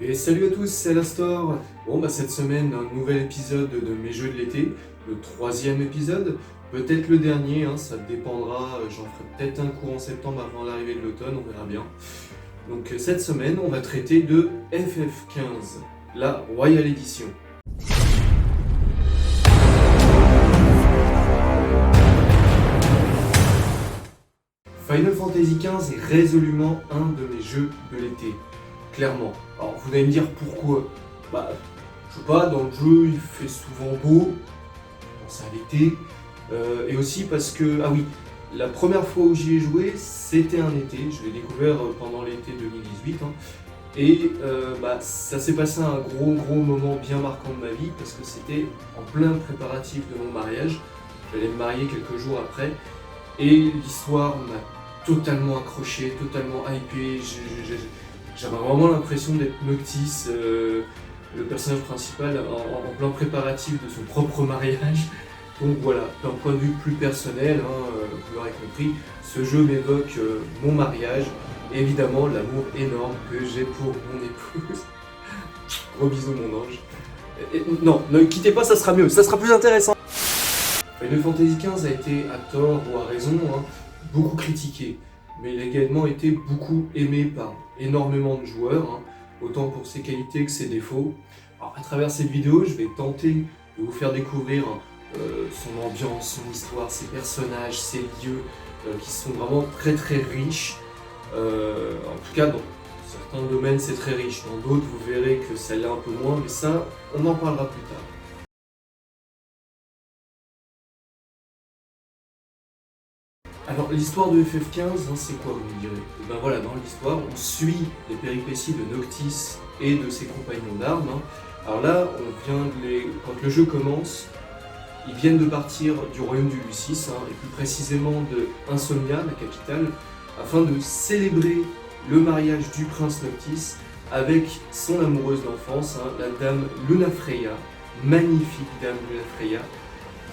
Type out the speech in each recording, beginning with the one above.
Et salut à tous, c'est Alastor. Bon cette semaine, un nouvel épisode de mes jeux de l'été, le troisième épisode, peut-être le dernier, ça dépendra, j'en ferai peut-être un cours en septembre avant l'arrivée de l'automne, on verra bien. Donc cette semaine, on va traiter de FF15, la Royal Edition. Final Fantasy XV est résolument un de mes jeux de l'été, clairement. Alors vous allez me dire pourquoi. Je sais pas, dans le jeu il fait souvent beau, c'est à l'été, et aussi parce que, ah oui, la première fois où j'y ai joué, c'était un été, je l'ai découvert pendant l'été 2018, et ça s'est passé un gros moment bien marquant de ma vie, parce que c'était en plein préparatif de mon mariage, j'allais me marier quelques jours après, et l'histoire m'a totalement accroché, totalement hypé. J'avais vraiment l'impression d'être Noctis, le personnage principal, en plein préparatif de son propre mariage. Donc voilà, d'un point de vue plus personnel, vous l'aurez compris, ce jeu m'évoque mon mariage, et évidemment l'amour énorme que j'ai pour mon épouse. Gros bisous mon ange. Non, ne quittez pas, ça sera mieux, ça sera plus intéressant. Final Fantasy XV a été, à tort ou à raison, beaucoup critiqué, mais il a également été beaucoup aimé par énormément de joueurs, autant pour ses qualités que ses défauts. Alors, à travers cette vidéo, je vais tenter de vous faire découvrir son ambiance, son histoire, ses personnages, ses lieux, qui sont vraiment très riches. En tout cas, dans certains domaines, c'est très riche. Dans d'autres, vous verrez que ça l'est un peu moins, mais ça, on en parlera plus tard. Alors l'histoire de FF15, c'est quoi vous me direz? Et ben voilà, dans l'histoire, on suit les péripéties de Noctis et de ses compagnons d'armes. Alors là, quand le jeu commence, ils viennent de partir du royaume du Lucis, et plus précisément de Insomnia, la capitale, afin de célébrer le mariage du prince Noctis avec son amoureuse d'enfance, la dame Lunafreya, magnifique dame Lunafreya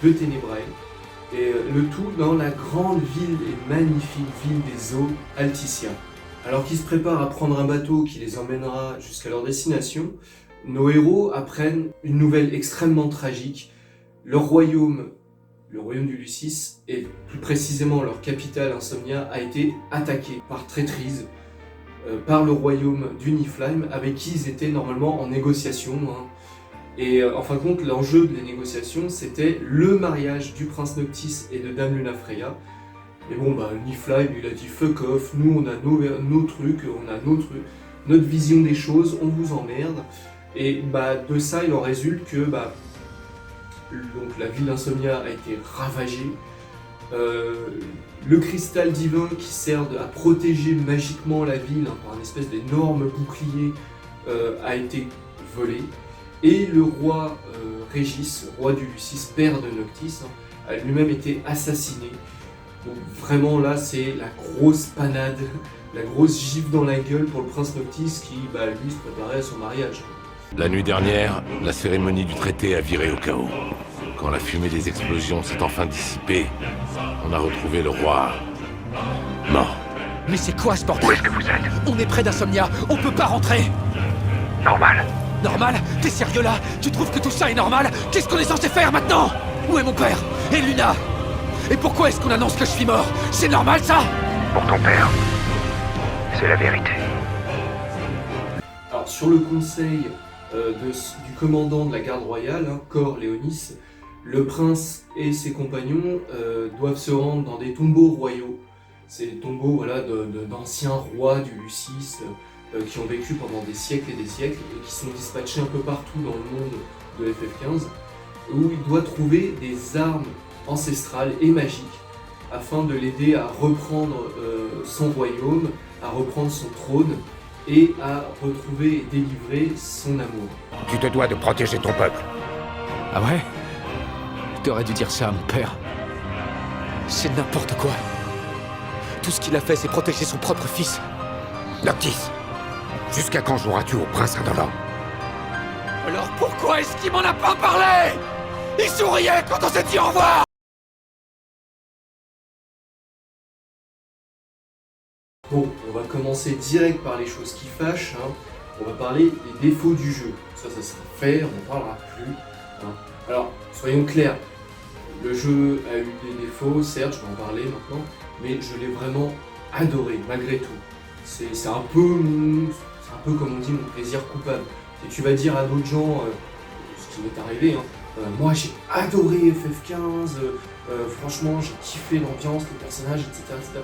de Tenebrae. Et le tout dans la grande ville et magnifique ville des eaux, Alticia. Alors qu'ils se préparent à prendre un bateau qui les emmènera jusqu'à leur destination, nos héros apprennent une nouvelle extrêmement tragique. Leur royaume, le royaume du Lucis, et plus précisément leur capitale Insomnia, a été attaqué par traîtrise par le royaume du Niflheim, avec qui ils étaient normalement en négociation. Et en fin de compte, l'enjeu de les négociations, c'était le mariage du prince Noctis et de dame Lunafreya. Mais bon, Niflheim, il a dit fuck off, nous on a nos trucs, on a notre vision des choses, on vous emmerde. Et de ça, il en résulte que donc, la ville d'Insomnia a été ravagée. Le cristal divin qui sert à protéger magiquement la ville par une espèce d'énorme bouclier a été volé. Et le roi Régis, roi du Lucis, père de Noctis, a lui-même été assassiné. Donc vraiment là, c'est la grosse panade, la grosse gifle dans la gueule pour le prince Noctis qui, lui, se préparait à son mariage. La nuit dernière, la cérémonie du traité a viré au chaos. Quand la fumée des explosions s'est enfin dissipée, on a retrouvé le roi mort. Mais c'est quoi ce bordel? Où est-ce que vous êtes? On est près d'Insomnia, on peut pas rentrer. Normal. Normal? T'es sérieux là? Tu trouves que tout ça est normal? Qu'est-ce qu'on est censé faire maintenant? Où est mon père? Et Luna? Et pourquoi est-ce qu'on annonce que je suis mort? C'est normal ça? Pour ton père, c'est la vérité. Alors sur le conseil du commandant de la garde royale, Cor Léonis, le prince et ses compagnons doivent se rendre dans des tombeaux royaux. C'est des tombeaux d'anciens rois du Lucis qui ont vécu pendant des siècles et des siècles et qui sont dispatchés un peu partout dans le monde de FF15, où il doit trouver des armes ancestrales et magiques afin de l'aider à reprendre son royaume, à reprendre son trône et à retrouver et délivrer son amour. Tu te dois de protéger ton peuple. Ah ouais? T'aurais dû dire ça à mon père. C'est n'importe quoi. Tout ce qu'il a fait, c'est protéger son propre fils. Noctis, jusqu'à quand joueras-tu au prince indolent? Alors pourquoi est-ce qu'il m'en a pas parlé? Il souriait quand on s'est dit au revoir. Bon, on va commencer direct par les choses qui fâchent. on va parler des défauts du jeu. Ça sera fait, on n'en parlera plus. Hein. Alors, soyons clairs, le jeu a eu des défauts, certes, je vais en parler maintenant, mais je l'ai vraiment adoré, malgré tout. C'est un peu comme on dit, mon plaisir coupable. Et tu vas dire à d'autres gens, ce qui m'est arrivé, hein, moi j'ai adoré FF15, franchement j'ai kiffé l'ambiance, les personnages, etc., etc.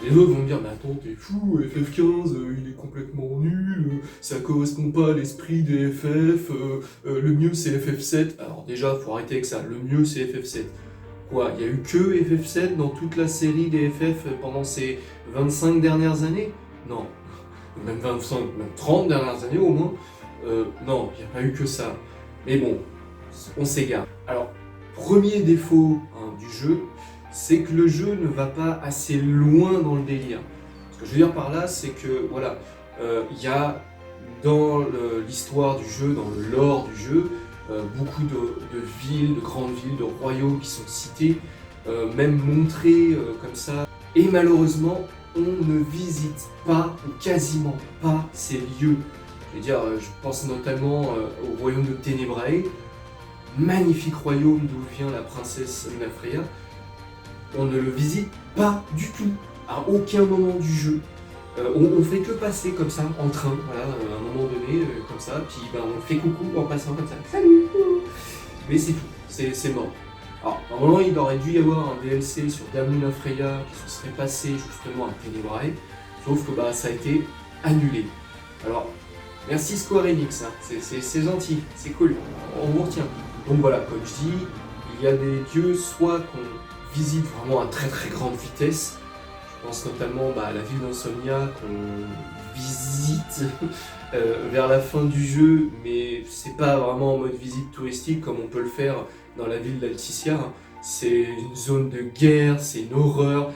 Les autres vont me dire, mais attends, t'es fou, FF15, il est complètement nul, ça correspond pas à l'esprit des FF, le mieux c'est FF7. Alors déjà, faut arrêter avec ça, le mieux c'est FF7. Quoi, il y a eu que FF7 dans toute la série des FF pendant ces 25 dernières années? Non, même 25, même 30 dernières années au moins. Non, il n'y a pas eu que ça. Mais bon, on s'égare. Alors, premier défaut du jeu, c'est que le jeu ne va pas assez loin dans le délire. Ce que je veux dire par là, c'est que, voilà, il y a dans l'histoire du jeu, dans le lore du jeu, beaucoup de villes, de grandes villes, de royaumes qui sont cités, même montrés comme ça. Et malheureusement, on ne visite pas, ou quasiment pas, ces lieux. Je veux dire, je pense notamment au royaume de Tenebrae, magnifique royaume d'où vient la princesse Lunafreya. On ne le visite pas du tout, à aucun moment du jeu. On fait que passer comme ça, en train, voilà, à un moment donné, comme ça, puis on fait coucou en passant comme ça. Salut! Mais c'est tout, c'est mort. Alors, normalement, il aurait dû y avoir un DLC sur Dame Lunafreya qui se serait passé justement à Tenebrae, sauf que ça a été annulé. Alors, merci Square Enix, hein. C'est gentil, c'est cool, on vous retient. Donc voilà, comme je dis, il y a des dieux soit qu'on visite vraiment à très très grande vitesse, je pense notamment à la ville d'Insomnia qu'on visite vers la fin du jeu, mais c'est pas vraiment en mode visite touristique comme on peut le faire dans la ville d'Alticia. C'est une zone de guerre, c'est une horreur,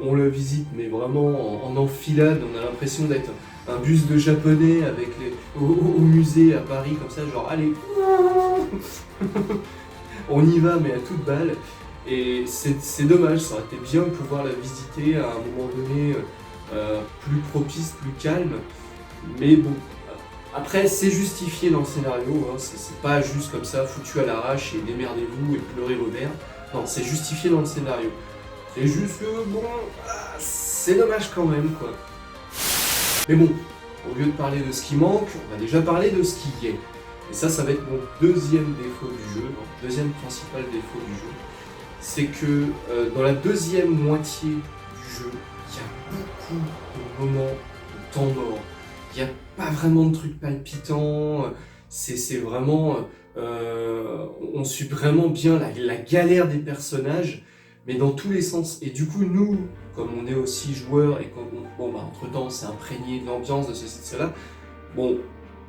on le visite mais vraiment en enfilade, on a l'impression d'être un bus de japonais avec au musée à Paris comme ça, genre allez, on y va mais à toute balle. Et c'est dommage, ça aurait été bien de pouvoir la visiter à un moment donné plus propice, plus calme. Mais bon, après c'est justifié dans le scénario, hein, c'est pas juste comme ça, foutu à l'arrache et démerdez-vous et pleurez vos mères. Non, c'est justifié dans le scénario. C'est juste que bon, c'est dommage quand même quoi. Mais bon, au lieu de parler de ce qui manque, on va déjà parler de ce qui y est. Et ça va être mon deuxième défaut du jeu, mon deuxième principal défaut du jeu. C'est que dans la deuxième moitié du jeu, il y a beaucoup de moments de temps mort. Il n'y a pas vraiment de trucs palpitants, c'est vraiment... on suit vraiment bien la galère des personnages, mais dans tous les sens. Et du coup, nous, comme on est aussi joueurs et entre-temps, on s'est imprégné de l'ambiance de ceci, de cela, bon,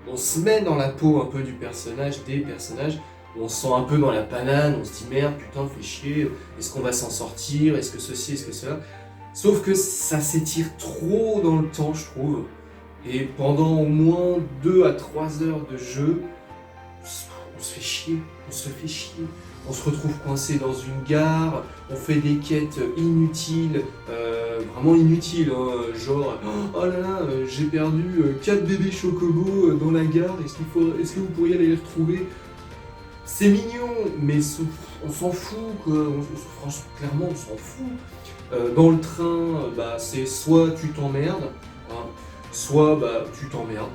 on se met dans la peau un peu du personnage, des personnages, on se sent un peu dans la banane, on se dit merde, putain, fait chier, est-ce qu'on va s'en sortir, est-ce que ceci, est-ce que cela. Sauf que ça s'étire trop dans le temps, je trouve. Et pendant au moins 2 à 3 heures de jeu, on se fait chier, on se retrouve coincé dans une gare, on fait des quêtes inutiles, vraiment inutiles, hein, genre oh là là, j'ai perdu 4 bébés chocobos dans la gare, est-ce que vous pourriez aller les retrouver? C'est mignon, mais on s'en fout, quoi. Franchement, clairement, on s'en fout. Dans le train, c'est soit tu t'emmerdes, hein, soit tu t'emmerdes.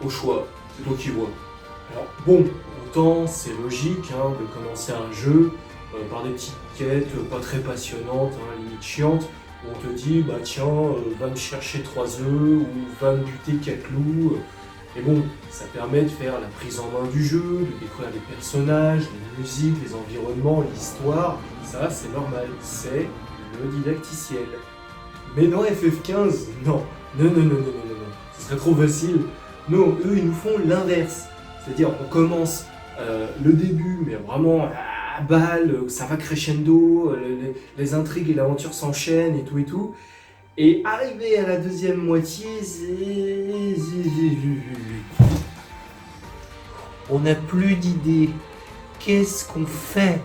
Au choix, c'est toi qui vois. Alors bon, autant c'est logique de commencer un jeu par des petites quêtes pas très passionnantes, limite chiantes, où on te dit tiens, va me chercher 3 œufs ou va me buter 4 loups. Mais bon, ça permet de faire la prise en main du jeu, de découvrir les personnages, les musiques, les environnements, l'histoire. Ça, c'est normal, c'est le didacticiel. Mais dans FF15, non, ce serait trop facile. Non, eux, ils nous font l'inverse. C'est-à-dire, on commence le début, mais vraiment à balle, ça va crescendo, les intrigues et l'aventure s'enchaînent et tout. Et arrivé à la deuxième moitié, on n'a plus d'idée. Qu'est-ce qu'on fait?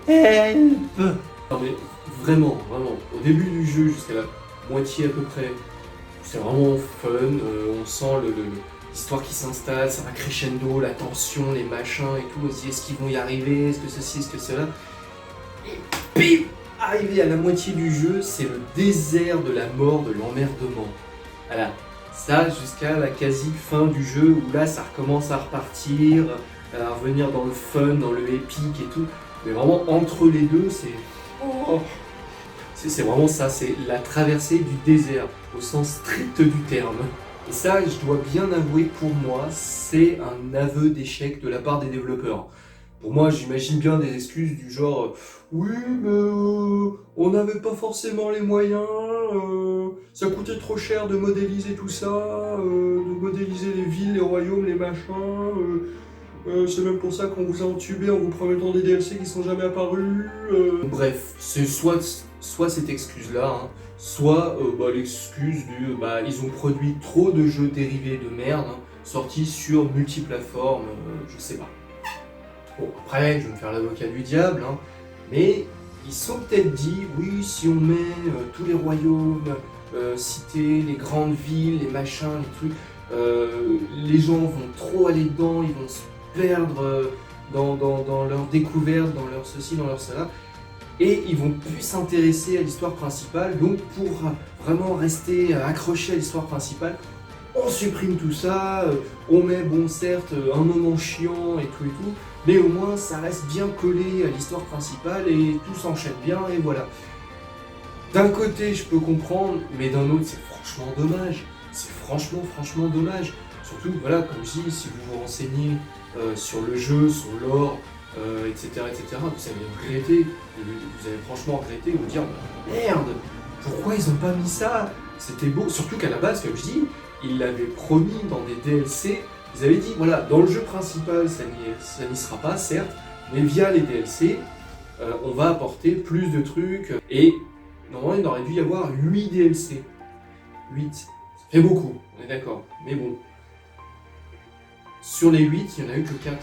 Help! Non mais vraiment, au début du jeu, jusqu'à la moitié à peu près, c'est vraiment fun, on sent l'histoire qui s'installe, ça va crescendo, la tension, les machins et tout, on se dit est-ce qu'ils vont y arriver, est-ce que ceci, est-ce que cela. Et bim, arrivé à la moitié du jeu, c'est le désert de la mort, de l'emmerdement. Voilà, ça jusqu'à la quasi fin du jeu où là ça recommence à repartir, à revenir dans le fun, dans le épique et tout. Mais vraiment entre les deux, c'est vraiment ça, c'est la traversée du désert au sens strict du terme. Et ça, je dois bien avouer, pour moi, c'est un aveu d'échec de la part des développeurs. Pour moi, j'imagine bien des excuses du genre oui, mais on n'avait pas forcément les moyens, ça coûtait trop cher de modéliser tout ça, de modéliser les villes, les royaumes, les machins. C'est même pour ça qu'on vous a entubé en vous promettant des DLC qui sont jamais apparus. Bref, c'est soit cette excuse-là, hein, soit l'excuse du ils ont produit trop de jeux dérivés de merde, hein, sortis sur multiplateformes, je sais pas. Bon, après, je vais me faire l'avocat du diable, hein, mais ils se sont peut-être dit, oui, si on met tous les royaumes, cités, les grandes villes, les machins, les trucs, les gens vont trop aller dedans, ils vont se perdre dans leur découverte, dans leur ceci, dans leur cela, et ils vont plus s'intéresser à l'histoire principale. Donc pour vraiment rester accroché à l'histoire principale, on supprime tout ça, on met, bon certes, un moment chiant et tout, mais au moins ça reste bien collé à l'histoire principale et tout s'enchaîne bien et voilà. D'un côté je peux comprendre, mais d'un autre c'est franchement dommage, c'est franchement dommage. Surtout, voilà, comme je dis, si vous vous renseignez sur le jeu, sur l'or, etc., vous allez regretter, vous allez franchement regretter, vous dire merde, pourquoi ils ont pas mis ça? C'était beau, surtout qu'à la base, comme je dis, ils l'avaient promis dans des DLC, ils avaient dit voilà, dans le jeu principal, ça n'y sera pas, certes, mais via les DLC, on va apporter plus de trucs, et normalement, il aurait dû y avoir 8 DLC. 8, ça fait beaucoup, on est d'accord, mais bon. Sur les 8, il n'y en a eu que 4.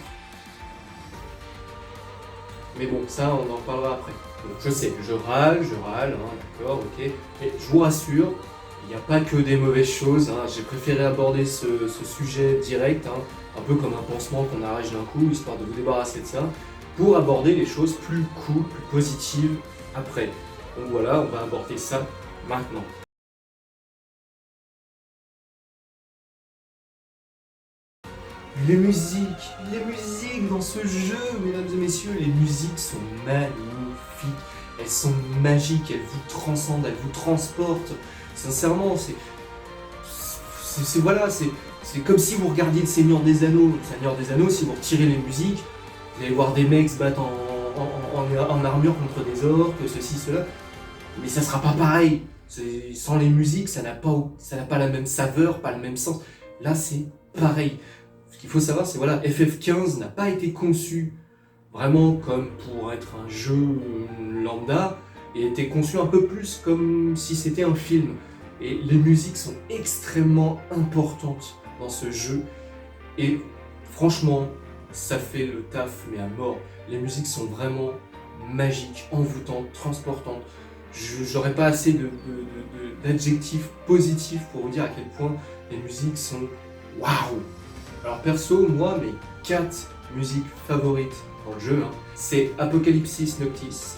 Mais bon, ça, on en reparlera après. Donc, je sais, je râle, hein, d'accord, ok. Mais je vous rassure, il n'y a pas que des mauvaises choses. Hein. J'ai préféré aborder ce sujet direct, hein, un peu comme un pansement qu'on arrache d'un coup, histoire de vous débarrasser de ça, pour aborder les choses plus cool, plus positives après. Donc voilà, on va aborder ça maintenant. Les musiques dans ce jeu, mesdames et messieurs, les musiques sont magnifiques, elles sont magiques, elles vous transcendent, elles vous transportent. Sincèrement, c'est comme si vous regardiez le Seigneur des Anneaux. Le Seigneur des Anneaux, si vous retirez les musiques, vous allez voir des mecs se battre en armure contre des orques, ceci, cela, mais ça sera pas pareil. Sans les musiques, ça n'a pas la même saveur, pas le même sens. Là, c'est pareil. Ce qu'il faut savoir, c'est voilà, FF15 n'a pas été conçu vraiment comme pour être un jeu lambda, et était conçu un peu plus comme si c'était un film. Et les musiques sont extrêmement importantes dans ce jeu, et franchement, ça fait le taf, mais à mort. Les musiques sont vraiment magiques, envoûtantes, transportantes. J'aurais pas assez d'adjectifs positifs pour vous dire à quel point les musiques sont waouh. Alors perso, moi, mes 4 musiques favorites dans le jeu, hein, c'est Apocalypsis Noctis,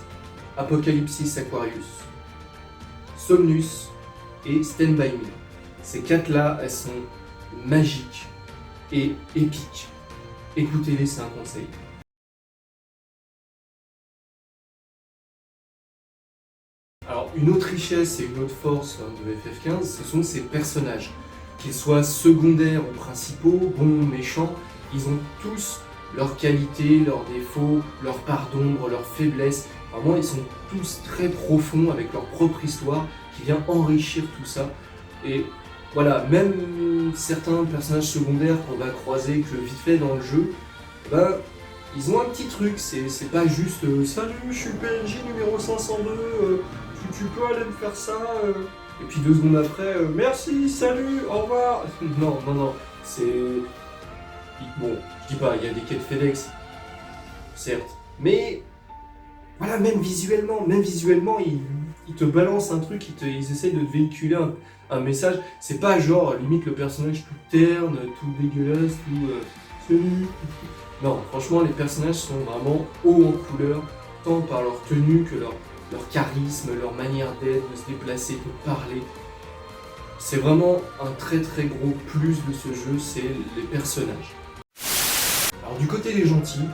Apocalypsis Aquarius, Somnus et Stand By Me. Ces 4-là, elles sont magiques et épiques. Écoutez-les, c'est un conseil. Alors, une autre richesse et une autre force de FF15, ce sont ces personnages. Qu'ils soient secondaires ou principaux, bons ou méchants, ils ont tous leurs qualités, leurs défauts, leurs parts d'ombre, leurs faiblesses. Vraiment, ils sont tous très profonds avec leur propre histoire qui vient enrichir tout ça. Et voilà, même certains personnages secondaires qu'on va croiser que vite fait dans le jeu, ils ont un petit truc, c'est pas juste salut, je suis PNJ numéro 502, tu peux aller me faire ça et puis 2 secondes après, merci, salut, au revoir. Non, c'est... Bon, je dis pas, il y a des quêtes FedEx, certes, mais voilà, même visuellement, ils te balancent un truc, ils essayent de te véhiculer un message. C'est pas genre, limite, le personnage tout terne, tout dégueulasse, tout... salut. Non, franchement, les personnages sont vraiment hauts en couleur, tant par leur tenue que leur charisme, leur manière d'être, de se déplacer, de parler. C'est vraiment un très très gros plus de ce jeu, c'est les personnages. Alors du côté des gentils,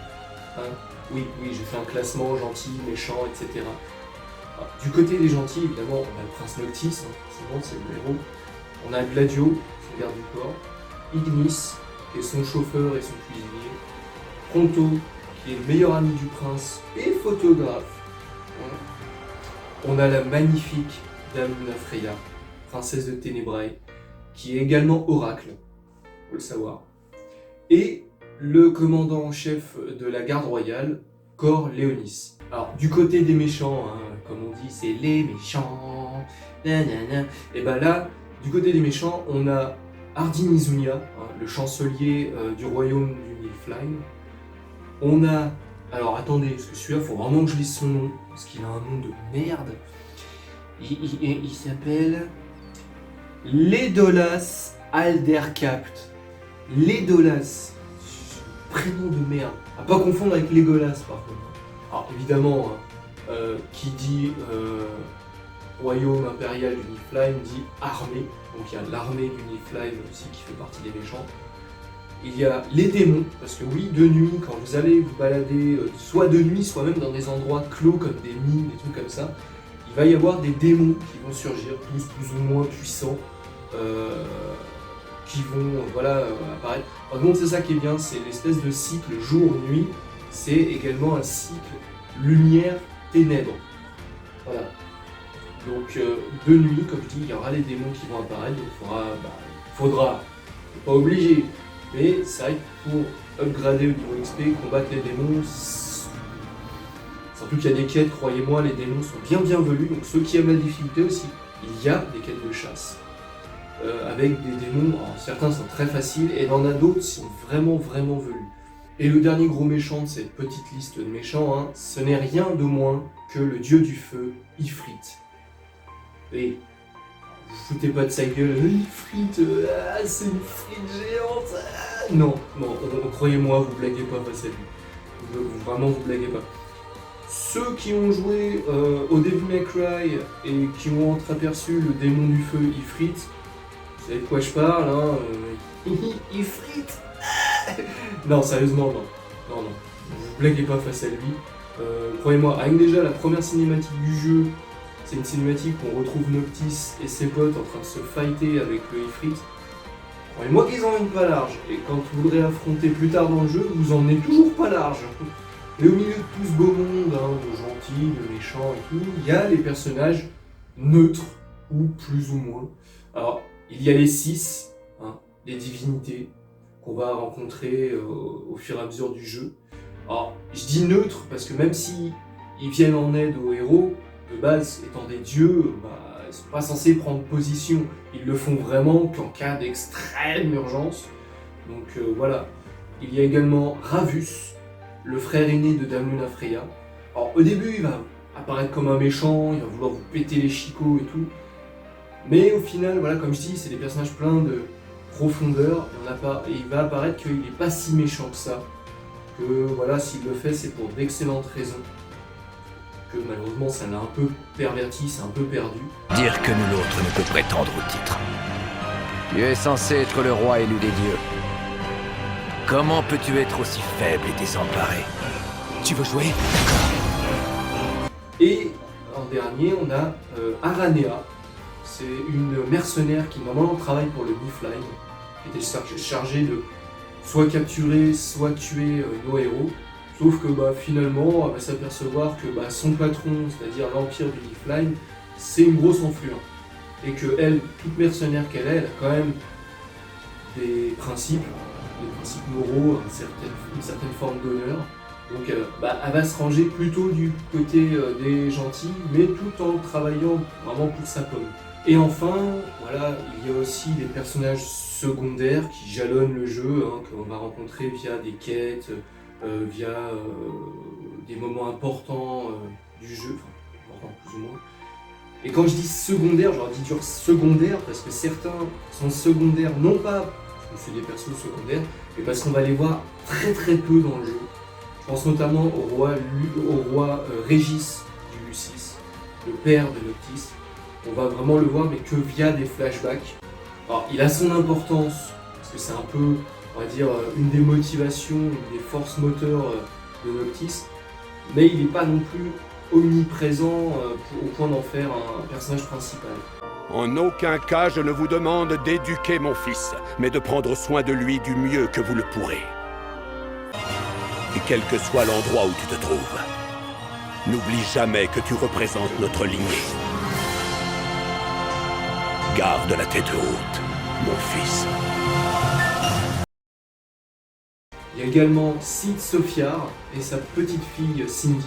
hein, oui, j'ai fait un classement gentil, méchant, etc. Alors, du côté des gentils, évidemment, on a le prince Noctis, hein, c'est le héros. On a Gladio, son garde du corps. Ignis, qui est son chauffeur et son cuisinier. Pronto, qui est le meilleur ami du prince et photographe. On a la magnifique Dame Luna Freya, princesse de Ténébrae, qui est également oracle, faut le savoir. Et le commandant en chef de la garde royale, Cor Léonis. Alors, du côté des méchants, hein, comme on dit, c'est les méchants, nanana. Et ben là, du côté des méchants, on a Ardyn Izunia, hein, le chancelier du royaume du Niflheim. On a... Alors attendez, parce que celui-là, faut vraiment que je lise son nom, parce qu'il a un nom de merde. Il s'appelle... Legolas Aldercapt. Legolas. Prénom de merde. À pas confondre avec Legolas, par contre. Alors évidemment, qui dit royaume impérial du Niflheim dit armée. Donc il y a l'armée du Niflheim aussi qui fait partie des méchants. Il y a les démons, parce que oui, de nuit, quand vous allez vous balader, soit de nuit, soit même dans des endroits clos comme des mines, des trucs comme ça, il va y avoir des démons qui vont surgir, tous plus ou moins puissants, qui vont apparaître. Par contre, c'est ça qui est bien, c'est l'espèce de cycle jour-nuit, c'est également un cycle lumière-ténèbres. Voilà. Donc de nuit, comme je dis, il y aura les démons qui vont apparaître, donc il faudra, pas obligé, mais c'est vrai que pour upgrader au niveau XP, combattre les démons, surtout qu'il y a des quêtes, croyez-moi, les démons sont bien bienvenus, donc ceux qui aiment la difficulté aussi, il y a des quêtes de chasse. Avec des démons, alors certains sont très faciles, et il y en a d'autres qui sont vraiment velus. Et le dernier gros méchant de cette petite liste de méchants, hein, ce n'est rien de moins que le dieu du feu, Ifrit. Et vous foutez pas de sa gueule, Ifrit, c'est une frite géante. Non, croyez-moi, vous blaguez pas face à lui. Vraiment, vous blaguez pas. Ceux qui ont joué au Devil May Cry et qui ont entreaperçu le démon du feu, Ifrit, vous savez de quoi je parle, hein Ifrit. Non, sérieusement, non. Vous blaguez pas face à lui. Croyez-moi, avec déjà la première cinématique du jeu, c'est une cinématique où on retrouve Noctis et ses potes en train de se fighter avec le Ifrit. Croyez-moi qu'ils en ont pas large. Et quand vous voudrez affronter plus tard dans le jeu, vous en êtes toujours pas large. Et au milieu de tout ce beau monde, hein, de gentils, de méchants et tout, il y a les personnages neutres, ou plus ou moins. Alors, il y a les 6, hein, les divinités, qu'on va rencontrer au fur et à mesure du jeu. Alors, je dis neutre parce que même si ils viennent en aide aux héros, de base, étant des dieux, ils ne sont pas censés prendre position. Ils le font vraiment qu'en cas d'extrême urgence. Donc voilà. Il y a également Ravus, le frère aîné de Dame Luna Freya. Alors au début, il va apparaître comme un méchant, il va vouloir vous péter les chicots et tout. Mais au final, voilà, comme je dis, c'est des personnages pleins de profondeur. Et il va apparaître qu'il n'est pas si méchant que ça. Que voilà, s'il le fait, c'est pour d'excellentes raisons. Que malheureusement, ça l'a un peu perverti, c'est un peu perdu. Dire que nul autre ne peut prétendre au titre. Tu es censé être le roi élu des dieux. Comment peux-tu être aussi faible et désemparé? Tu veux jouer? Et en dernier, on a Aranea. C'est une mercenaire qui normalement travaille pour le Niflheim, qui était chargée de soit capturer, soit tuer nos héros. Sauf que finalement, elle va s'apercevoir que son patron, c'est-à-dire l'Empire du Niflheim, c'est une grosse enflure. Et que elle, toute mercenaire qu'elle est, elle a quand même des principes moraux, une certaine forme d'honneur. Donc elle va se ranger plutôt du côté des gentils, mais tout en travaillant vraiment pour sa pomme. Et enfin, voilà, il y a aussi des personnages secondaires qui jalonnent le jeu, hein, qu'on va rencontrer via des quêtes, via des moments importants du jeu, enfin importants plus ou moins. Et quand je dis secondaire, j'aurais dit dur secondaire parce que certains sont secondaires, non pas parce que c'est des persos secondaires, mais parce qu'on va les voir très très peu dans le jeu. Je pense notamment au roi Régis du Lucis, le père de Noctis. On va vraiment le voir, mais que via des flashbacks. Alors, il a son importance, parce que c'est un peu, on va dire, une des motivations, une des forces moteurs de Noctis, mais il n'est pas non plus omniprésent au point d'en faire un personnage principal. En aucun cas je ne vous demande d'éduquer mon fils, mais de prendre soin de lui du mieux que vous le pourrez. Et quel que soit l'endroit où tu te trouves, n'oublie jamais que tu représentes notre lignée. Garde la tête haute, mon fils. Il y a également Sid Sophiar et sa petite fille Cindy.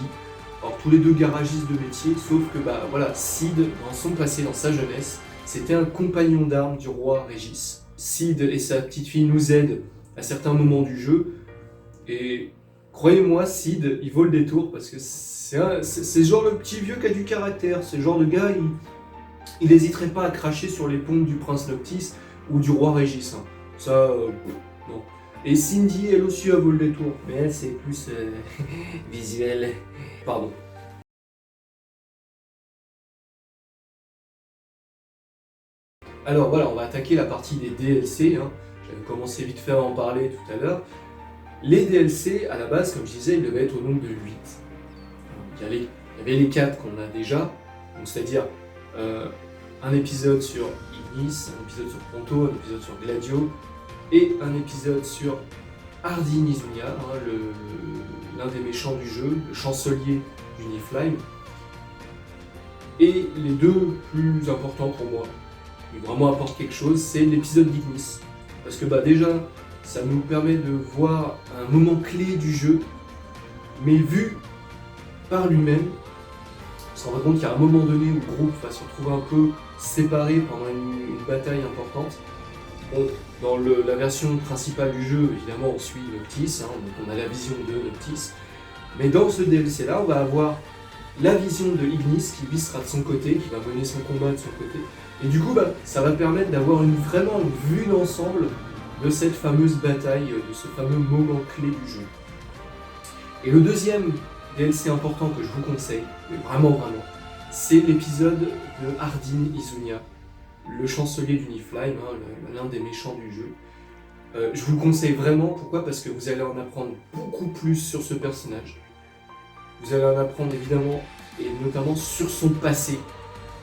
Alors tous les deux garagistes de métier, sauf que voilà, Sid, dans son passé, dans sa jeunesse, c'était un compagnon d'armes du roi Régis. Sid et sa petite fille nous aident à certains moments du jeu, et croyez-moi, Sid, il vaut le détour parce que c'est genre le petit vieux qui a du caractère, c'est le genre de gars, il n'hésiterait pas à cracher sur les pompes du prince Noctis ou du roi Régis. Hein. Ça, non. Et Cindy, elle aussi, a vaut le détour, mais elle, c'est plus visuel. Pardon. Alors voilà, on va attaquer la partie des DLC. Hein. J'avais commencé vite fait à en parler tout à l'heure. Les DLC, à la base, comme je disais, ils devaient être au nombre de 8. Il y avait les 4 qu'on a déjà, c'est-à-dire un épisode sur Ignis, un épisode sur Ponto, un épisode sur Gladio, et un épisode sur Ardyn Izunia, hein, l'un des méchants du jeu, le chancelier du Niflheim. Et les deux plus importants pour moi, qui vraiment apportent quelque chose, c'est l'épisode d'Ignis. Parce que déjà, ça nous permet de voir un moment clé du jeu, mais vu par lui-même. On se rend compte qu'il y a un moment donné où le groupe va se retrouver un peu séparé pendant une bataille importante. Bon, dans la version principale du jeu, évidemment, on suit Noctis, hein, donc on a la vision de Noctis. Mais dans ce DLC-là, on va avoir la vision de Ignis qui lui sera de son côté, qui va mener son combat de son côté. Et du coup, ça va permettre d'avoir vraiment une vue d'ensemble de cette fameuse bataille, de ce fameux moment clé du jeu. Et le deuxième DLC important que je vous conseille, mais vraiment, c'est l'épisode de Ardyn Izunia, le chancelier du Niflheim, hein, l'un des méchants du jeu. Je vous le conseille vraiment, pourquoi ? Parce que vous allez en apprendre beaucoup plus sur ce personnage. Vous allez en apprendre évidemment, et notamment sur son passé,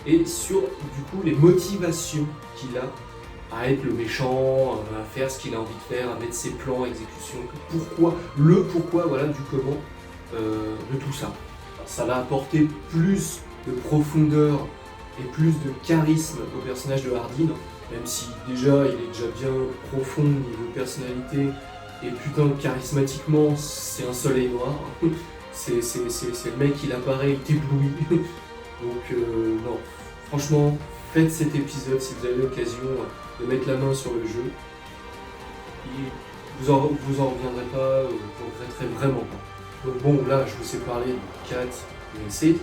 et sur du coup les motivations qu'il a à être le méchant, à faire ce qu'il a envie de faire, à mettre ses plans en exécution, pourquoi, voilà, du comment de tout ça. Alors, ça va apporter plus de profondeur et plus de charisme au personnage de Ardyn, même si déjà il est déjà bien profond niveau personnalité et putain charismatiquement c'est un soleil noir. C'est le mec, il apparaît, il t'éblouit. Donc non, franchement, faites cet épisode si vous avez l'occasion de mettre la main sur le jeu. Vous en reviendrez pas, vous regretterez vraiment pas. Donc bon, là je vous ai parlé de 4 DLC.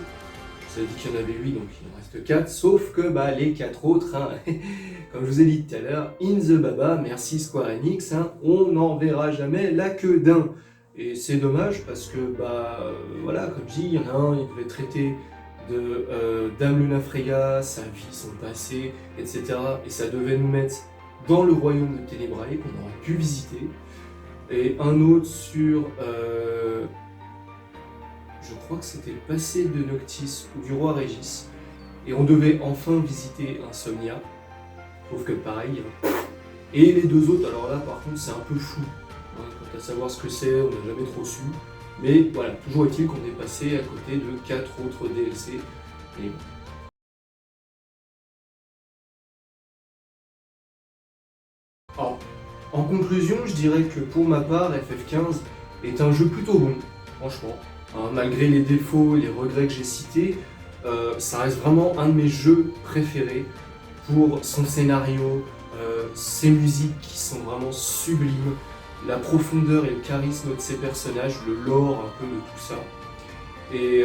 Je vous ai dit qu'il y en avait 8, donc il en reste 4, sauf que les 4 autres, hein, comme je vous ai dit tout à l'heure, in the baba, merci Square Enix, hein, on n'en verra jamais la queue d'un. Et c'est dommage parce que, voilà, comme je dis, il y en a un, il devait traiter de Dame Lunafreya, sa vie, son passé, etc. Et ça devait nous mettre dans le royaume de Tenebrae qu'on aurait pu visiter. Et un autre sur... je crois que c'était le passé de Noctis ou du roi Régis. Et on devait enfin visiter Insomnia. Sauf que pareil. Et les deux autres, alors là par contre c'est un peu flou. Hein, quant à savoir ce que c'est, on n'a jamais trop su. Mais voilà, toujours est-il qu'on est passé à côté de 4 autres DLC. Et bon. Alors, en conclusion, je dirais que pour ma part, FF15 est un jeu plutôt bon, franchement. Hein, malgré les défauts et les regrets que j'ai cités, ça reste vraiment un de mes jeux préférés pour son scénario, ses musiques qui sont vraiment sublimes, la profondeur et le charisme de ses personnages, le lore un peu de tout ça. Et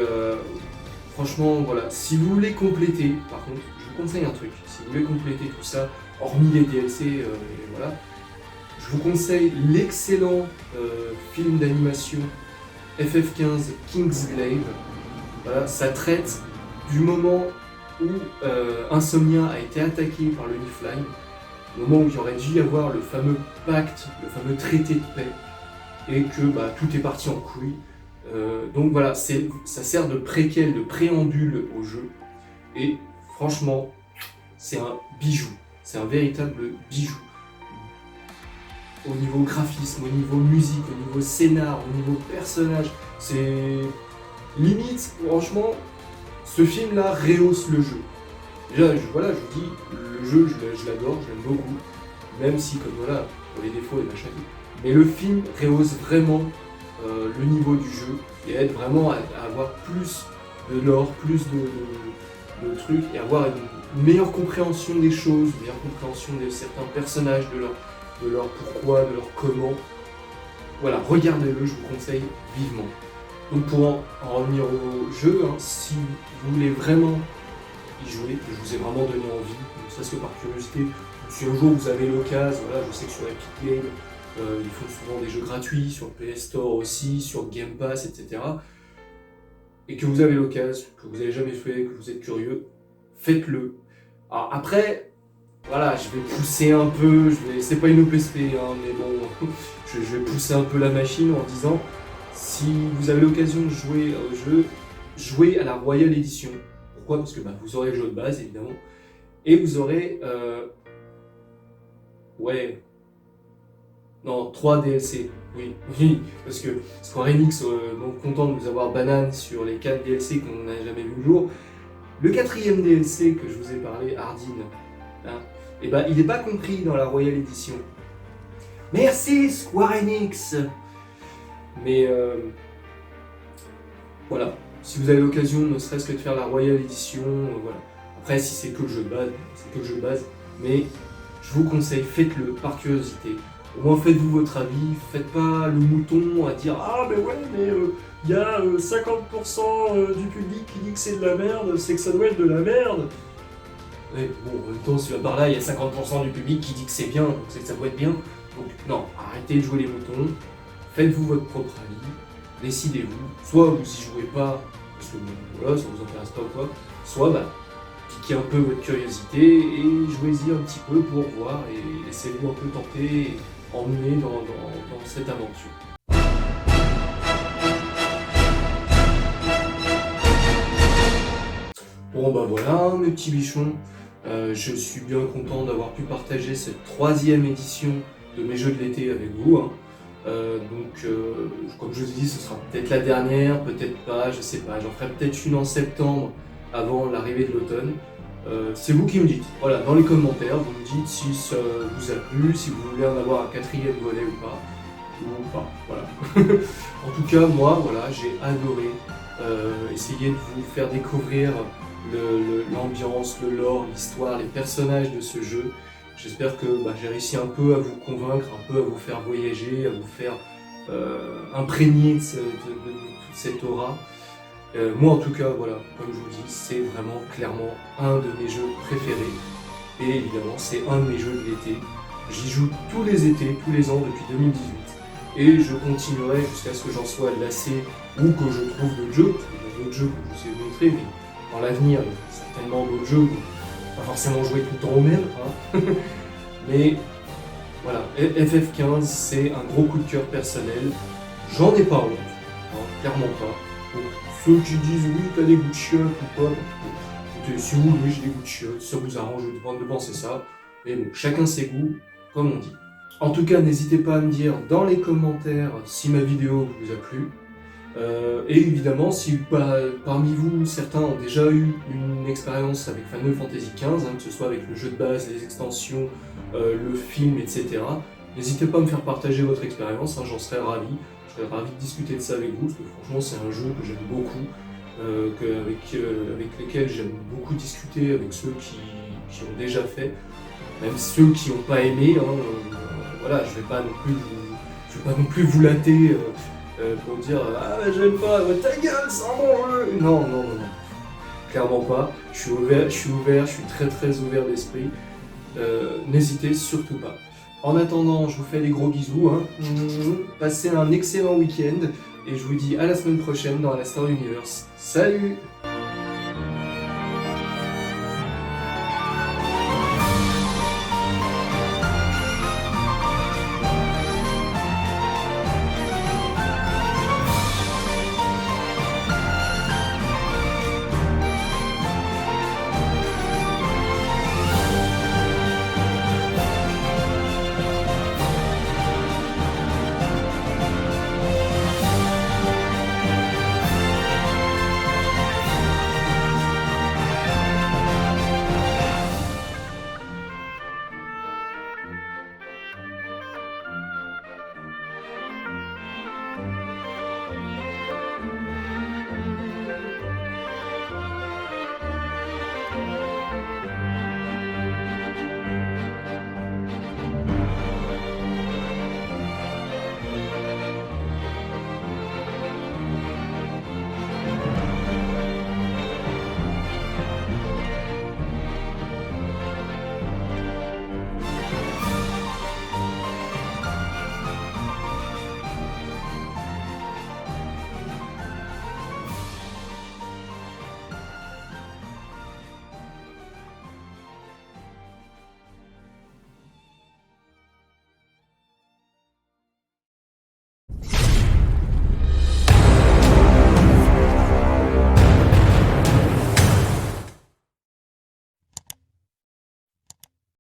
franchement, voilà, si vous voulez compléter, par contre, je vous conseille un truc, si vous voulez compléter tout ça, hormis les DLC, et voilà, je vous conseille l'excellent film d'animation FF15 Kingsglaive. Voilà, ça traite du moment où Insomnia a été attaqué par le Niflheim, au moment où il aurait dû y avoir le fameux pacte, le fameux traité de paix, et que tout est parti en couille. Donc voilà, ça sert de préquel, de préambule au jeu, et franchement, c'est un bijou, c'est un véritable bijou. Au niveau graphisme, au niveau musique, au niveau scénar, au niveau personnage, c'est limite, franchement, ce film-là rehausse le jeu. Déjà, je vous dis, le jeu, je l'adore, je l'aime beaucoup, même si, comme voilà, pour les défauts et machin, mais le film rehausse vraiment le niveau du jeu et aide vraiment à avoir plus de lore, plus de trucs et avoir une meilleure compréhension des choses, une meilleure compréhension de certains personnages, de leur pourquoi, de leur comment. Voilà, regardez-le, je vous conseille vivement. Donc pour en revenir au jeu, si vous voulez vraiment y jouer, je vous ai vraiment donné envie, ne serait-ce que par curiosité, si un jour vous avez l'occasion, voilà, je sais que sur Epic Games, ils font souvent des jeux gratuits, sur PS Store aussi, sur Game Pass, etc. Et que vous avez l'occasion, que vous n'avez jamais fait, que vous êtes curieux, faites-le. Alors après, voilà, je vais pousser un peu, c'est pas une OPSP, mais bon, je vais pousser un peu la machine en disant, si vous avez l'occasion de jouer au jeu, jouez à la Royal Edition. Pourquoi ? Parce que vous aurez le jeu de base, évidemment, et vous aurez... 3 DLC, oui, parce que Square Enix, donc content de nous avoir banane sur les 4 DLC qu'on n'a jamais vu le jour. Le 4e DLC que je vous ai parlé, Ardyn, il n'est pas compris dans la Royal Edition. Merci Square Enix. Mais voilà, si vous avez l'occasion, ne serait-ce que de faire la Royal Edition, voilà. Après, si c'est que le jeu de base, c'est que le jeu de base, mais je vous conseille, faites-le par curiosité. Au moins faites-vous votre avis, faites pas le mouton à dire « Ah mais ouais, mais y a 50% du public qui dit que c'est de la merde, c'est que ça doit être de la merde !» Ouais, bon, en même temps, si par là, il y a 50% du public qui dit que c'est bien, donc c'est que ça doit être bien. Donc non, arrêtez de jouer les moutons, faites-vous votre propre avis, décidez-vous. Soit vous y jouez pas, parce que voilà, ça vous intéresse pas ou quoi, soit piquez un peu votre curiosité et jouez-y un petit peu pour voir et laissez-vous un peu tenter et emmener dans cette aventure. Bon voilà mes petits bichons, je suis bien content d'avoir pu partager cette 3e édition de mes jeux de l'été avec vous. Comme je vous ai dit, ce sera peut-être la dernière, peut-être pas, je sais pas, j'en ferai peut-être une en septembre avant l'arrivée de l'automne. C'est vous qui me dites, voilà, dans les commentaires, vous me dites si ça vous a plu, si vous voulez en avoir un 4e volet ou pas, voilà. En tout cas, moi, voilà, j'ai adoré essayer de vous faire découvrir l'ambiance, le lore, l'histoire, les personnages de ce jeu. J'espère que j'ai réussi un peu à vous convaincre, un peu à vous faire voyager, à vous faire imprégner de toute cette aura. Moi en tout cas, voilà, comme je vous dis, c'est vraiment clairement un de mes jeux préférés. Et évidemment, c'est un de mes jeux de l'été. J'y joue tous les étés, tous les ans depuis 2018. Et je continuerai jusqu'à ce que j'en sois lassé ou que je trouve d'autres jeux. Parce qu'il y a d'autres jeux que je sais vous montrer, mais dans l'avenir, il y a certainement d'autres jeux. Pas forcément jouer tout le temps au même. Mais voilà, FF15, c'est un gros coup de cœur personnel. J'en ai pas honte, clairement pas. Donc, ceux qui disent oui, t'as des goûts de chiottes ou pas, écoutez, si vous voulez, j'ai des goûts de chiottes, ça vous arrange de penser ça. Mais bon, chacun ses goûts, comme on dit. En tout cas, n'hésitez pas à me dire dans les commentaires si ma vidéo vous a plu. Et évidemment, si parmi vous, certains ont déjà eu une expérience avec Final Fantasy XV, que ce soit avec le jeu de base, les extensions, le film, etc., n'hésitez pas à me faire partager votre expérience, j'en serais ravi. Je serais ravi de discuter de ça avec vous, parce que franchement, c'est un jeu que j'aime beaucoup, avec lesquels j'aime beaucoup discuter avec ceux qui ont déjà fait, même ceux qui n'ont pas aimé. Voilà, je vais pas non plus vous latter pour dire « Ah, j'aime pas, ta gueule, c'est un bon jeu !» Non. clairement pas. Je suis très très ouvert d'esprit. N'hésitez surtout pas. En attendant, je vous fais des gros bisous. Passez un excellent week-end et je vous dis à la semaine prochaine dans la Star Universe. Salut!